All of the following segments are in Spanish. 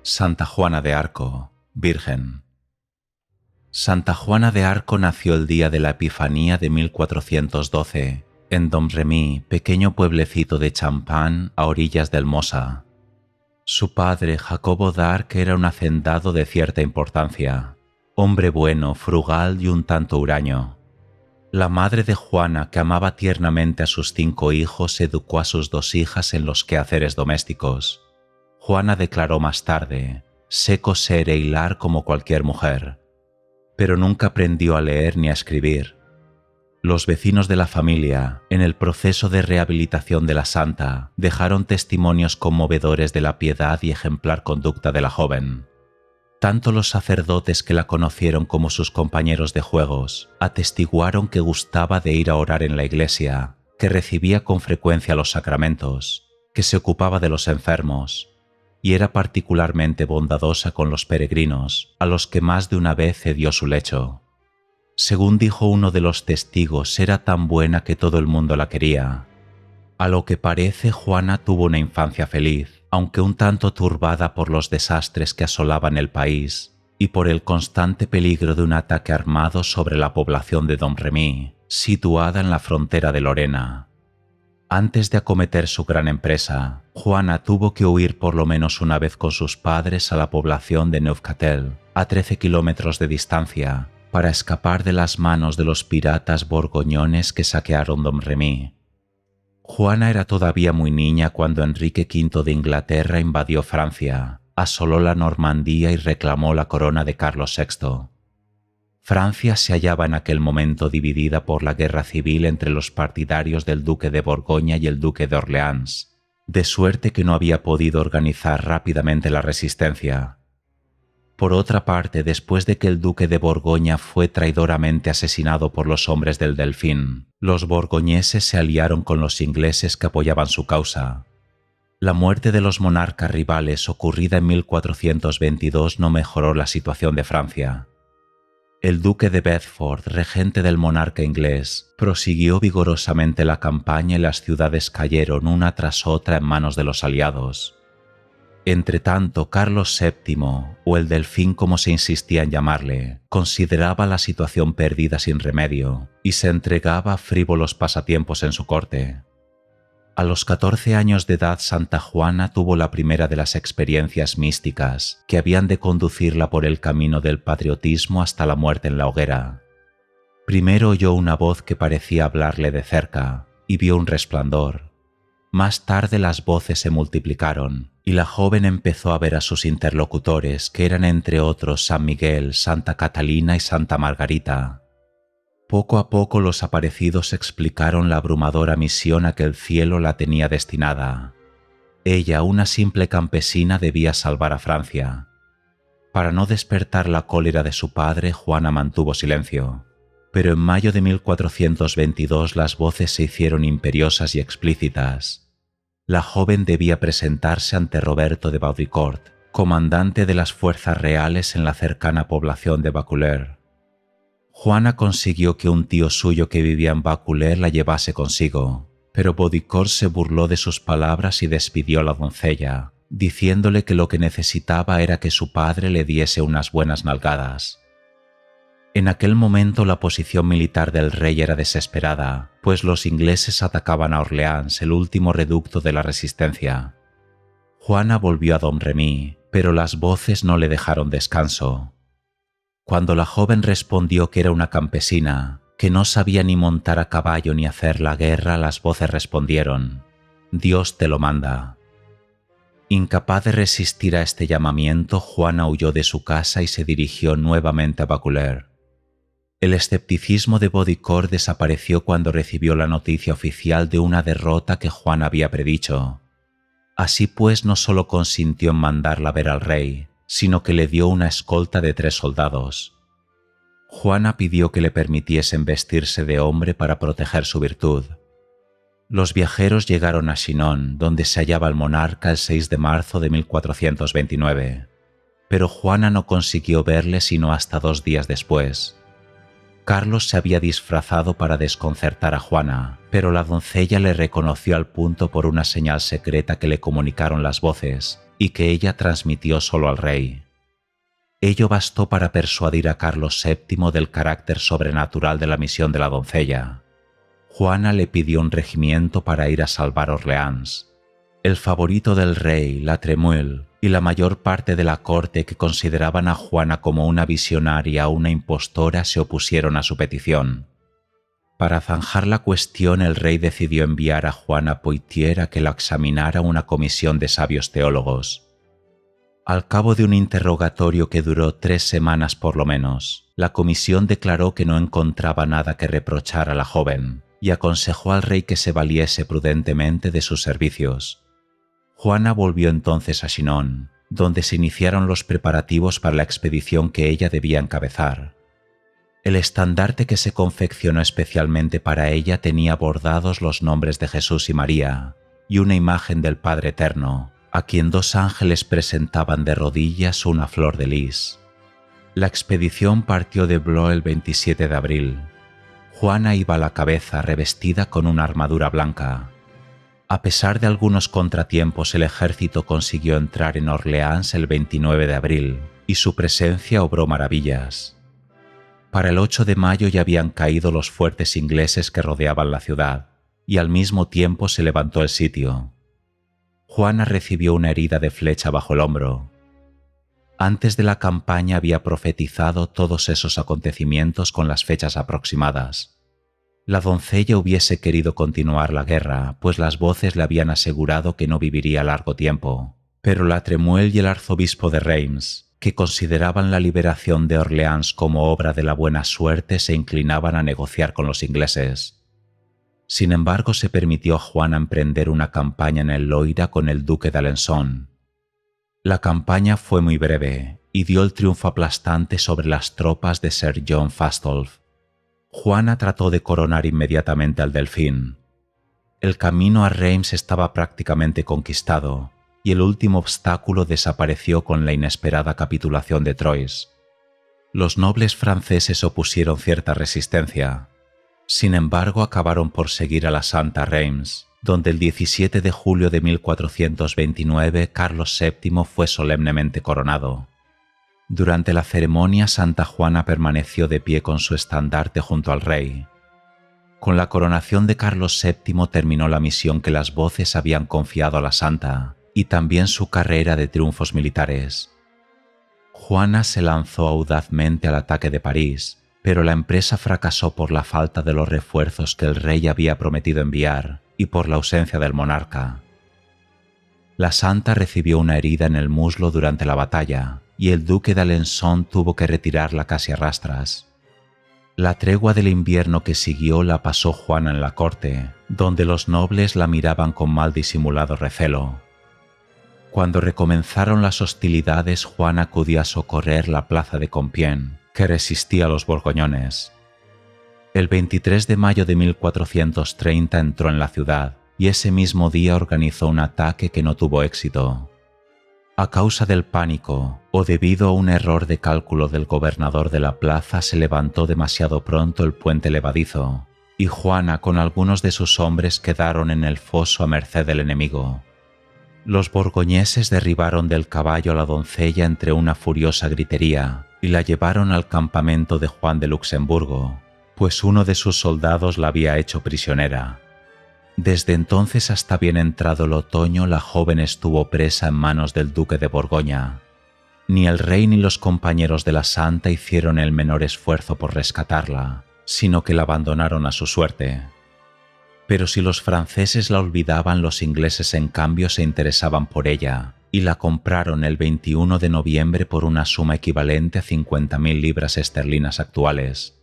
Santa Juana de Arco, Virgen. Santa Juana de Arco nació el día de la Epifanía de 1412, en Domremy, pequeño pueblecito de Champagne a orillas del Mosa. Su padre, Jacobo d'Arc, era un hacendado de cierta importancia, hombre bueno, frugal y un tanto huraño. La madre de Juana, que amaba tiernamente a sus 5 hijos, educó a sus 2 hijas en los quehaceres domésticos. Juana declaró más tarde: «Sé coser e hilar como cualquier mujer», pero nunca aprendió a leer ni a escribir. Los vecinos de la familia, en el proceso de rehabilitación de la santa, dejaron testimonios conmovedores de la piedad y ejemplar conducta de la joven. Tanto los sacerdotes que la conocieron como sus compañeros de juegos atestiguaron que gustaba de ir a orar en la iglesia, que recibía con frecuencia los sacramentos, que se ocupaba de los enfermos, y era particularmente bondadosa con los peregrinos, a los que más de una vez cedió su lecho. Según dijo uno de los testigos, era tan buena que todo el mundo la quería. A lo que parece, Juana tuvo una infancia feliz, aunque un tanto turbada por los desastres que asolaban el país y por el constante peligro de un ataque armado sobre la población de Domremy, situada en la frontera de Lorena. Antes de acometer su gran empresa, Juana tuvo que huir por lo menos una vez con sus padres a la población de Neufchâtel, a 13 kilómetros de distancia, para escapar de las manos de los piratas borgoñones que saquearon Domremy. Juana era todavía muy niña cuando Enrique V de Inglaterra invadió Francia, asoló la Normandía y reclamó la corona de Carlos VI. Francia se hallaba en aquel momento dividida por la guerra civil entre los partidarios del duque de Borgoña y el duque de Orleans, de suerte que no había podido organizar rápidamente la resistencia. Por otra parte, después de que el duque de Borgoña fue traidoramente asesinado por los hombres del Delfín, los borgoñeses se aliaron con los ingleses que apoyaban su causa. La muerte de los monarcas rivales ocurrida en 1422 no mejoró la situación de Francia. El duque de Bedford, regente del monarca inglés, prosiguió vigorosamente la campaña y las ciudades cayeron una tras otra en manos de los aliados. Entretanto, Carlos VII, o el Delfín como se insistía en llamarle, consideraba la situación perdida sin remedio y se entregaba a frívolos pasatiempos en su corte. A los 14 años de edad, Santa Juana tuvo la primera de las experiencias místicas que habían de conducirla por el camino del patriotismo hasta la muerte en la hoguera. Primero oyó una voz que parecía hablarle de cerca y vio un resplandor. Más tarde las voces se multiplicaron y la joven empezó a ver a sus interlocutores, que eran entre otros San Miguel, Santa Catalina y Santa Margarita. Poco a poco los aparecidos explicaron la abrumadora misión a que el cielo la tenía destinada. Ella, una simple campesina, debía salvar a Francia. Para no despertar la cólera de su padre, Juana mantuvo silencio. Pero en mayo de 1422 las voces se hicieron imperiosas y explícitas. La joven debía presentarse ante Roberto de Baudricourt, comandante de las fuerzas reales en la cercana población de Vaucouleurs. Juana consiguió que un tío suyo que vivía en Vaucouleurs la llevase consigo, pero Baudricourt se burló de sus palabras y despidió a la doncella, diciéndole que lo que necesitaba era que su padre le diese unas buenas nalgadas. En aquel momento la posición militar del rey era desesperada, pues los ingleses atacaban a Orleans, el último reducto de la resistencia. Juana volvió a Domremy, pero las voces no le dejaron descanso. Cuando la joven respondió que era una campesina, que no sabía ni montar a caballo ni hacer la guerra, las voces respondieron: «Dios te lo manda». Incapaz de resistir a este llamamiento, Juana huyó de su casa y se dirigió nuevamente a Vaucouleurs. El escepticismo de Baudricourt desapareció cuando recibió la noticia oficial de una derrota que Juana había predicho. Así pues, no solo consintió en mandarla ver al rey, sino que le dio una escolta de 3 soldados. Juana pidió que le permitiesen vestirse de hombre para proteger su virtud. Los viajeros llegaron a Chinon, donde se hallaba el monarca, el 6 de marzo de 1429, pero Juana no consiguió verle sino hasta 2 días después. Carlos se había disfrazado para desconcertar a Juana, pero la doncella le reconoció al punto por una señal secreta que le comunicaron las voces, y que ella transmitió solo al rey. Ello bastó para persuadir a Carlos VII del carácter sobrenatural de la misión de la doncella. Juana le pidió un regimiento para ir a salvar Orleans. El favorito del rey, la Tremouille, y la mayor parte de la corte, que consideraban a Juana como una visionaria o una impostora, se opusieron a su petición. Para zanjar la cuestión, el rey decidió enviar a Juana Poitiers a que la examinara una comisión de sabios teólogos. Al cabo de un interrogatorio que duró 3 semanas por lo menos, la comisión declaró que no encontraba nada que reprochar a la joven y aconsejó al rey que se valiese prudentemente de sus servicios. Juana volvió entonces a Chinon, donde se iniciaron los preparativos para la expedición que ella debía encabezar. El estandarte que se confeccionó especialmente para ella tenía bordados los nombres de Jesús y María y una imagen del Padre Eterno, a quien 2 ángeles presentaban de rodillas una flor de lis. La expedición partió de Blois el 27 de abril. Juana iba a la cabeza revestida con una armadura blanca. A pesar de algunos contratiempos, el ejército consiguió entrar en Orleans el 29 de abril y su presencia obró maravillas. Para el 8 de mayo ya habían caído los fuertes ingleses que rodeaban la ciudad y al mismo tiempo se levantó el sitio. Juana recibió una herida de flecha bajo el hombro. Antes de la campaña había profetizado todos esos acontecimientos con las fechas aproximadas. La doncella hubiese querido continuar la guerra, pues las voces le habían asegurado que no viviría largo tiempo, pero la Tremouille y el arzobispo de Reims, que consideraban la liberación de Orleans como obra de la buena suerte, se inclinaban a negociar con los ingleses. Sin embargo, se permitió a Juana emprender una campaña en el Loira con el duque de Alençon. La campaña fue muy breve y dio el triunfo aplastante sobre las tropas de Sir John Fastolf. Juana trató de coronar inmediatamente al Delfín. El camino a Reims estaba prácticamente conquistado y el último obstáculo desapareció con la inesperada capitulación de Troyes. Los nobles franceses opusieron cierta resistencia. Sin embargo, acabaron por seguir a la Santa a Reims, donde el 17 de julio de 1429 Carlos VII fue solemnemente coronado. Durante la ceremonia, Santa Juana permaneció de pie con su estandarte junto al rey. Con la coronación de Carlos VII terminó la misión que las voces habían confiado a la santa y también su carrera de triunfos militares. Juana se lanzó audazmente al ataque de París, pero la empresa fracasó por la falta de los refuerzos que el rey había prometido enviar y por la ausencia del monarca. La santa recibió una herida en el muslo durante la batalla y el duque de Alençon tuvo que retirarla casi a rastras. La tregua del invierno que siguió la pasó Juana en la corte, donde los nobles la miraban con mal disimulado recelo. Cuando recomenzaron las hostilidades, Juana acudió a socorrer la plaza de Compiègne, que resistía a los borgoñones. El 23 de mayo de 1430 entró en la ciudad y ese mismo día organizó un ataque que no tuvo éxito. A causa del pánico o debido a un error de cálculo del gobernador de la plaza, se levantó demasiado pronto el puente levadizo y Juana con algunos de sus hombres quedaron en el foso a merced del enemigo. Los borgoñeses derribaron del caballo a la doncella entre una furiosa gritería y la llevaron al campamento de Juan de Luxemburgo, pues uno de sus soldados la había hecho prisionera. Desde entonces hasta bien entrado el otoño, la joven estuvo presa en manos del duque de Borgoña. Ni el rey ni los compañeros de la santa hicieron el menor esfuerzo por rescatarla, sino que la abandonaron a su suerte. Pero si los franceses la olvidaban, los ingleses en cambio se interesaban por ella y la compraron el 21 de noviembre por una suma equivalente a 50.000 libras esterlinas actuales.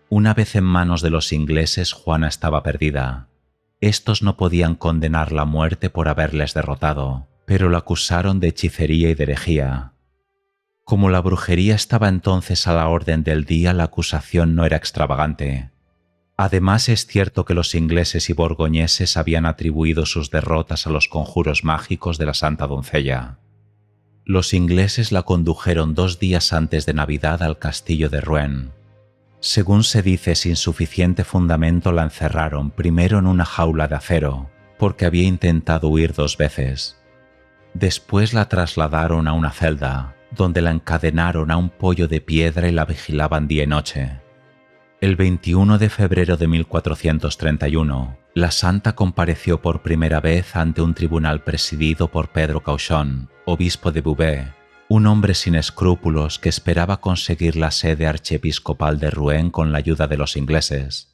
Una vez en manos de los ingleses, Juana estaba perdida. Estos no podían condenarla a muerte por haberles derrotado, pero la acusaron de hechicería y de herejía. Como la brujería estaba entonces a la orden del día, la acusación no era extravagante. Además, es cierto que los ingleses y borgoñeses habían atribuido sus derrotas a los conjuros mágicos de la santa doncella. Los ingleses la condujeron 2 días antes de Navidad al castillo de Rouen. Según se dice, sin suficiente fundamento la encerraron primero en una jaula de acero, porque había intentado huir 2 veces. Después la trasladaron a una celda, donde la encadenaron a un poyo de piedra y la vigilaban día y noche. El 21 de febrero de 1431, la santa compareció por primera vez ante un tribunal presidido por Pedro Cauchon, obispo de Beauvais, un hombre sin escrúpulos que esperaba conseguir la sede archiepiscopal de Rouen con la ayuda de los ingleses.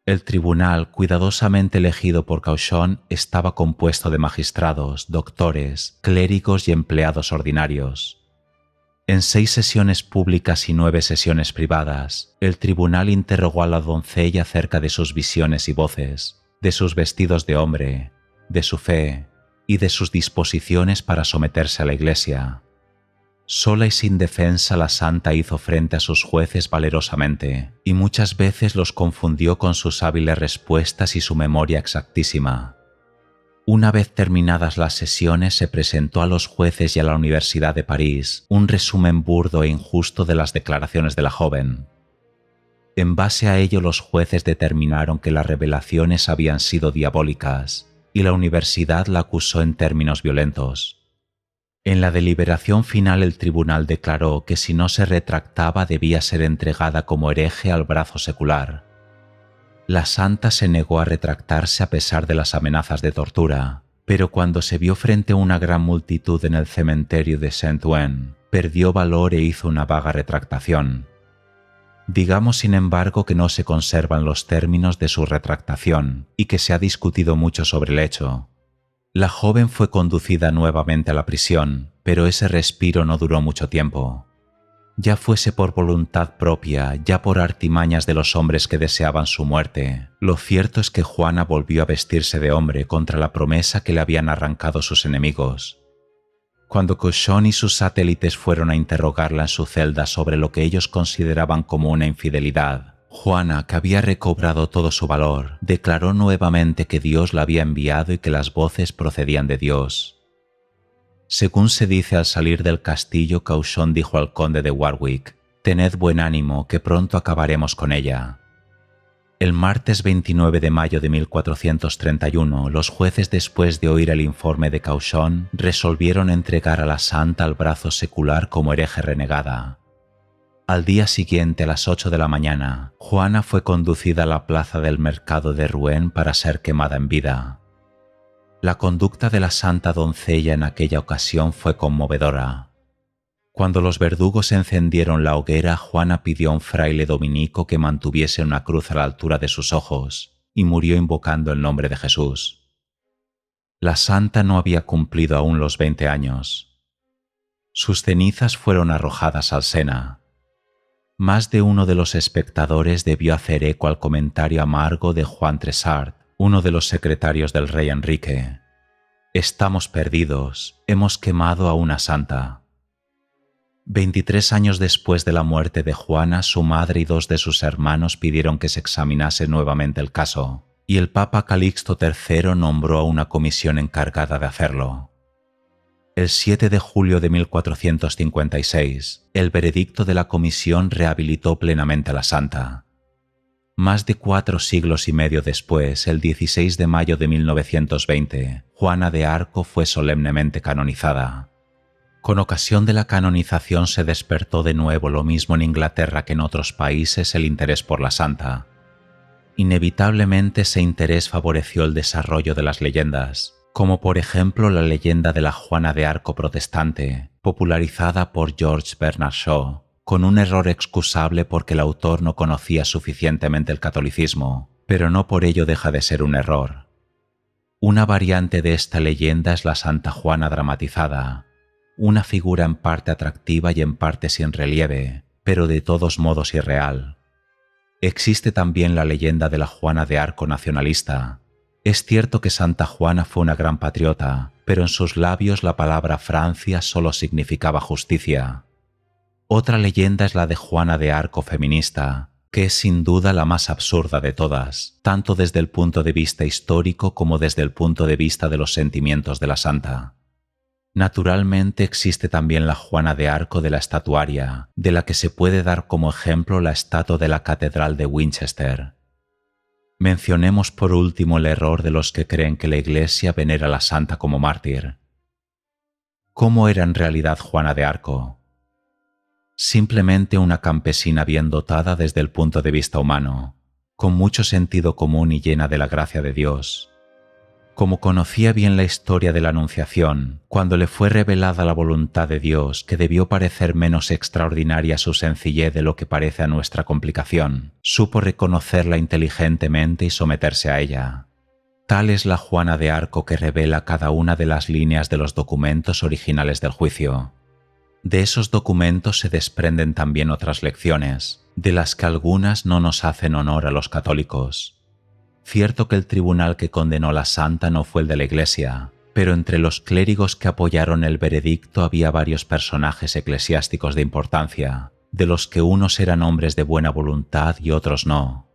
El tribunal, cuidadosamente elegido por Cauchon, estaba compuesto de magistrados, doctores, clérigos y empleados ordinarios. En 6 sesiones públicas y 9 sesiones privadas, el tribunal interrogó a la doncella acerca de sus visiones y voces, de sus vestidos de hombre, de su fe y de sus disposiciones para someterse a la Iglesia. Sola y sin defensa, la santa hizo frente a sus jueces valerosamente, y muchas veces los confundió con sus hábiles respuestas y su memoria exactísima. Una vez terminadas las sesiones, se presentó a los jueces y a la Universidad de París un resumen burdo e injusto de las declaraciones de la joven. En base a ello, los jueces determinaron que las revelaciones habían sido diabólicas, y la universidad la acusó en términos violentos. En la deliberación final, el tribunal declaró que si no se retractaba debía ser entregada como hereje al brazo secular. La santa se negó a retractarse a pesar de las amenazas de tortura, pero cuando se vio frente a una gran multitud en el cementerio de Saint-Ouen, perdió valor e hizo una vaga retractación. Digamos, sin embargo, que no se conservan los términos de su retractación y que se ha discutido mucho sobre el hecho. La joven fue conducida nuevamente a la prisión, pero ese respiro no duró mucho tiempo. Ya fuese por voluntad propia, ya por artimañas de los hombres que deseaban su muerte, lo cierto es que Juana volvió a vestirse de hombre contra la promesa que le habían arrancado sus enemigos. Cuando Cauchon y sus satélites fueron a interrogarla en su celda sobre lo que ellos consideraban como una infidelidad, Juana, que había recobrado todo su valor, declaró nuevamente que Dios la había enviado y que las voces procedían de Dios. Según se dice, al salir del castillo, Cauchon dijo al conde de Warwick: «Tened buen ánimo, que pronto acabaremos con ella». El martes 29 de mayo de 1431, los jueces, después de oír el informe de Cauchon, resolvieron entregar a la santa al brazo secular como hereje renegada. Al día siguiente, a las 8 de la mañana, Juana fue conducida a la plaza del mercado de Rouen para ser quemada en vida. La conducta de la santa doncella en aquella ocasión fue conmovedora. Cuando los verdugos encendieron la hoguera, Juana pidió a un fraile dominico que mantuviese una cruz a la altura de sus ojos y murió invocando el nombre de Jesús. La santa no había cumplido aún los 20 años. Sus cenizas fueron arrojadas al Sena. Más de uno de los espectadores debió hacer eco al comentario amargo de Juan Tressart, uno de los secretarios del rey Enrique: «Estamos perdidos, hemos quemado a una santa». 23 años después de la muerte de Juana, su madre y 2 de sus hermanos pidieron que se examinase nuevamente el caso, y el Papa Calixto III nombró a una comisión encargada de hacerlo. El 7 de julio de 1456, el veredicto de la comisión rehabilitó plenamente a la santa. Más de 4 siglos y medio después, el 16 de mayo de 1920, Juana de Arco fue solemnemente canonizada. Con ocasión de la canonización se despertó de nuevo, lo mismo en Inglaterra que en otros países, el interés por la santa. Inevitablemente ese interés favoreció el desarrollo de las leyendas, como por ejemplo la leyenda de la Juana de Arco protestante, popularizada por George Bernard Shaw, con un error excusable porque el autor no conocía suficientemente el catolicismo, pero no por ello deja de ser un error. Una variante de esta leyenda es la Santa Juana dramatizada, una figura en parte atractiva y en parte sin relieve, pero de todos modos irreal. Existe también la leyenda de la Juana de Arco nacionalista. Es cierto que Santa Juana fue una gran patriota, pero en sus labios la palabra Francia solo significaba justicia. Otra leyenda es la de Juana de Arco feminista, que es sin duda la más absurda de todas, tanto desde el punto de vista histórico como desde el punto de vista de los sentimientos de la santa. Naturalmente existe también la Juana de Arco de la estatuaria, de la que se puede dar como ejemplo la estatua de la Catedral de Winchester. Mencionemos por último el error de los que creen que la Iglesia venera a la santa como mártir. ¿Cómo era en realidad Juana de Arco? Simplemente una campesina bien dotada desde el punto de vista humano, con mucho sentido común y llena de la gracia de Dios. Como conocía bien la historia de la Anunciación, cuando le fue revelada la voluntad de Dios, que debió parecer menos extraordinaria su sencillez de lo que parece a nuestra complicación, supo reconocerla inteligentemente y someterse a ella. Tal es la Juana de Arco que revela cada una de las líneas de los documentos originales del juicio. De esos documentos se desprenden también otras lecciones, de las que algunas no nos hacen honor a los católicos. Cierto que el tribunal que condenó a la santa no fue el de la Iglesia, pero entre los clérigos que apoyaron el veredicto había varios personajes eclesiásticos de importancia, de los que unos eran hombres de buena voluntad y otros no.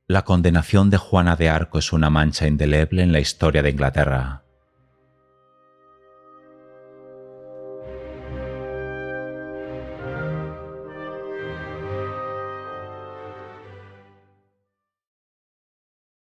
La condenación de Juana de Arco es una mancha indeleble en la historia de Inglaterra.